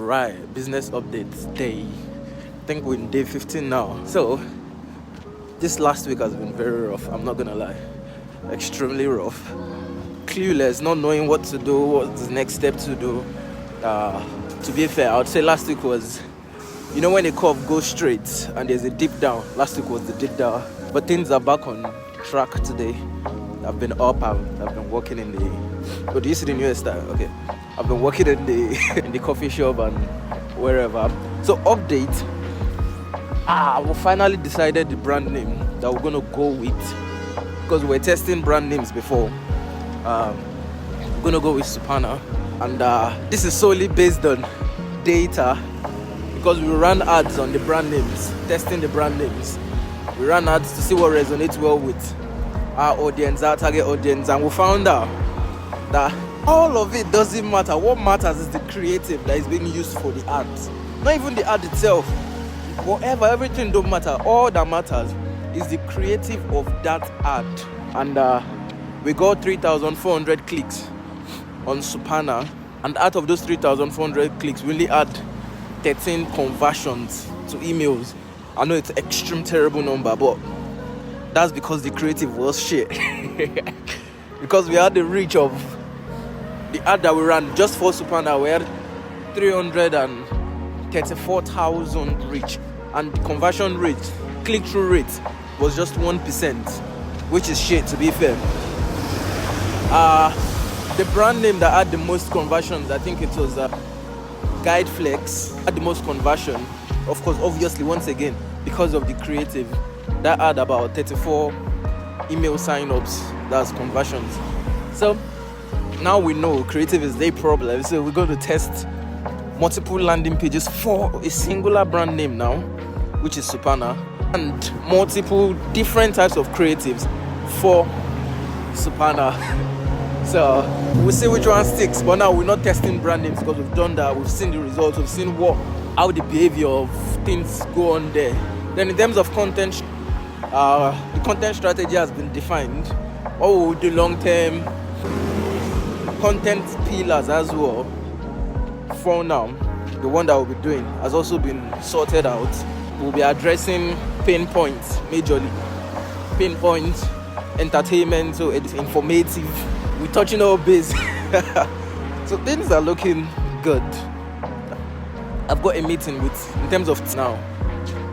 Alright, business updates day. I think we're in day 15 now. So, this last week has been very rough, I'm not gonna lie. Extremely rough. Clueless, not knowing what to do, what's the next step to do. To be fair, I would say last week was, you know when a curve goes straight and there's a dip down? Last week was the dip down. But things are back on track today. I've been up, I've been working in the... Oh, do you see the new style? Okay. I've been working in the in the coffee shop and wherever. So update. We finally decided the brand name that we're gonna go with, because we're testing brand names before. We're gonna go with Supernar, and this is solely based on data, because we ran ads on the brand names, testing the brand names. We ran ads to see what resonates well with our audience, our target audience, and we found out that all of it doesn't matter. What matters is the creative that is being used for the ads. Not even the ad itself. Whatever, everything don't matter. All that matters is the creative of that ad. And we got 3,400 clicks on Supernar. And out of those 3,400 clicks, we only had 13 conversions to emails. I know it's an extreme terrible number, but that's because the creative was shit. Because we had the reach of the ad that we ran just for Supernar, we had 334,000 reach, and the conversion rate, click-through rate, was just 1%, which is shit, to be fair. The brand name that had the most conversions, I think it was Guide Flex, had the most conversion. Of course, obviously, once again, because of the creative, that had about 34 email sign-ups, that's conversions. So now we know creative is their problem, so we're going to test multiple landing pages for a singular brand name now, which is Supernar, and multiple different types of creatives for Supernar. So we'll see which one sticks, but now we're not testing brand names because we've done that, we've seen the results, we've seen how the behavior of things go on there. Then in terms of content, the content strategy has been defined. What will we do long term? Content pillars as well. For now, the one that we'll be doing has also been sorted out. We'll be addressing pain points majorly. Pain points, entertainment, so it's informative. We're touching our base. So things are looking good. I've got a meeting in terms of now,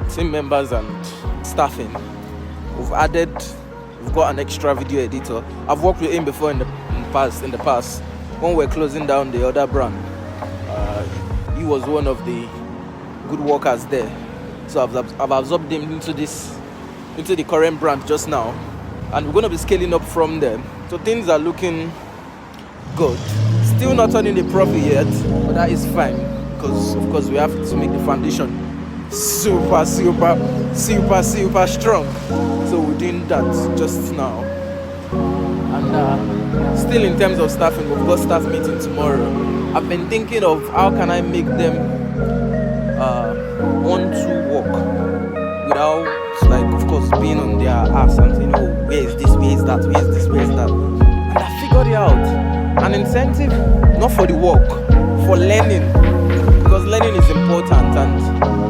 team members and staffing. We've got an extra video editor. I've worked with him before in the past when we're closing down the other brand. He was one of the good workers there, so I've absorbed him into the current brand just now, and we're going to be scaling up from there. So things are looking good. Still not turning a profit yet, but that is fine, because of course we have to make the foundation super strong. So we're doing that just now. And still in terms of staffing, we've got staff meeting tomorrow. I've been thinking of how can I make them want to work without, like, of course, being on their ass and saying, oh, where is this, where is that, where is this, where is that. And I figured it out. An incentive, not for the work, for learning, because learning is important. And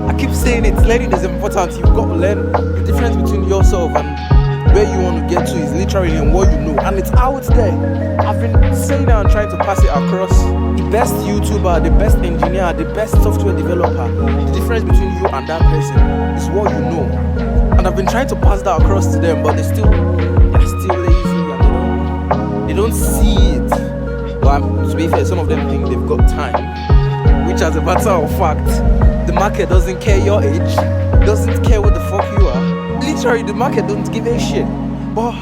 I keep saying it, learning is important. You've got to learn the difference between yourself and where you want to get to is literally in what you know, and it's out there. I've been saying that and trying to pass it across. The best YouTuber, the best engineer, the best software developer, the difference between you and that person is what you know. And I've been trying to pass that across to them, but they're still lazy and they don't see it. But to be fair, some of them think they've got time, which, as a matter of fact, the market doesn't care your age, doesn't care what the fuck you are. Literally, the market don't give a shit. But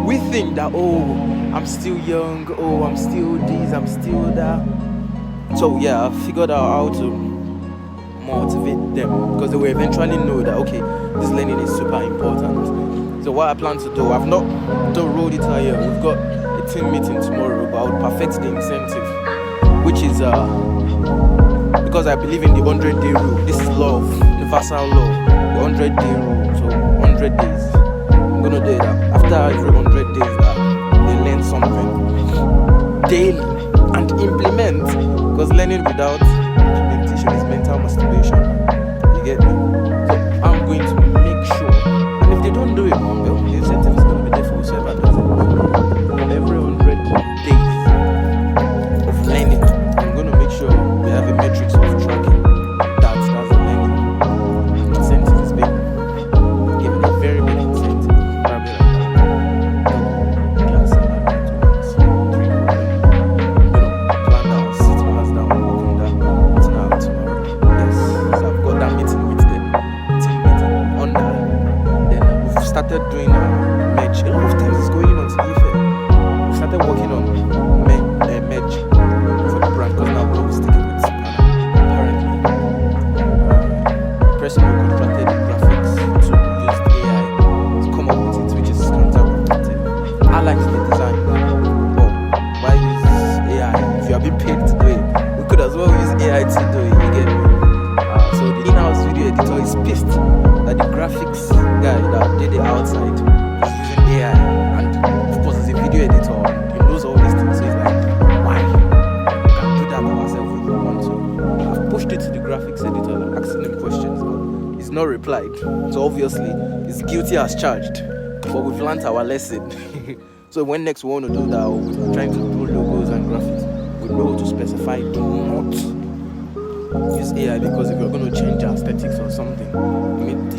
we think that, oh, I'm still young, oh, I'm still this, I'm still that. So yeah, I figured out how to motivate them, because they will eventually know that, okay, this learning is super important. So what I plan to do, I've not rolled it out yet. We've got a team meeting tomorrow, but I'll perfect the incentive, which is because I believe in the 100-day rule. This is love, the Vassal law, the 100-day rule. So 100 days. I'm gonna do that. After every 100 days, that they learn something daily and implement. Because learning without implementation started doing merch. A lot of things is going on to be fair. We started working on merch for the brand because now we're sticking with Supernar. Apparently, person who contracted the graphics to use AI to come up with it, which is counterproductive. I like the design, but why use AI if you are being paid to do it? We could as well use AI to do it. You get me? So the in-house video editor is pissed that the graphics guy that did it outside is using AI, and of course as a video editor he knows all these things, so he's like, why? We can do that ourselves if we want to. I've pushed it to the graphics editor, like, asking him questions, but he's not replied, so obviously he's guilty as charged, but we've learnt our lesson. So when next we want to do that, or we're trying to do logos and graphics, we know to specify do not use AI, because if you're going to change aesthetics or something, you need the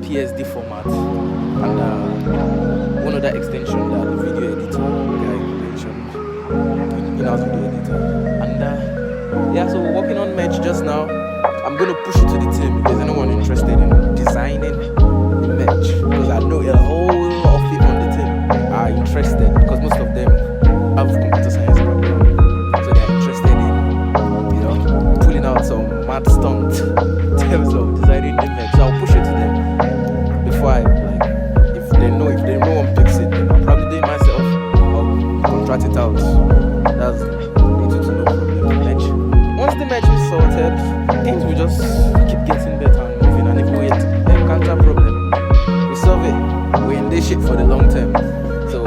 PSD format, and one other extension that the video editor guy mentioned, in-house video editor, and yeah, so we're working on merch just now. I'm going to push it to the team if there's anyone interested in designing the merch, because I know a whole lot of people on the team are interested, because most of them have computer science background, so they're interested in, you know, pulling out some mad stunt in terms of designing the merch. So I'll push it to them before I, like, if no one picks it, then I'll probably do it myself. I'll contract it out. That's little to no problem. Merch. Once the merch is sorted, things will just keep getting better and moving, and if we encounter a problem, we solve it. We're in this shit for the long term, so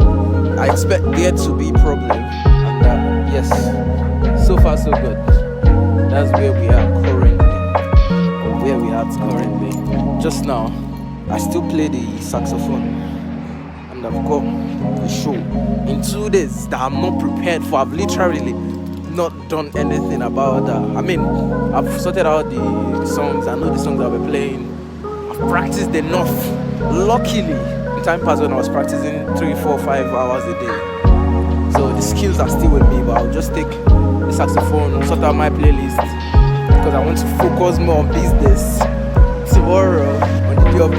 I expect there to be a problem, and yes, so far so good. That's where we are currently, or where we are currently. Just now, I still play the saxophone, and I've got a show in 2 days that I'm not prepared for. I've literally not done anything about that. I mean, I've sorted out the songs. I know the songs I'll be playing. I've practiced enough. Luckily, in time past when I was practicing 3, 4, 5 hours a day, so the skills are still with me. But I'll just take the saxophone, sort out my playlist, because I want to focus more on business tomorrow on the day of the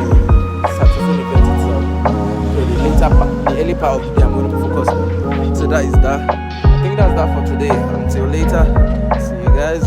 saxophone event itself. So the early part of the day I'm going to focus on. So that is that. I think that's that for today. Until later, see you guys.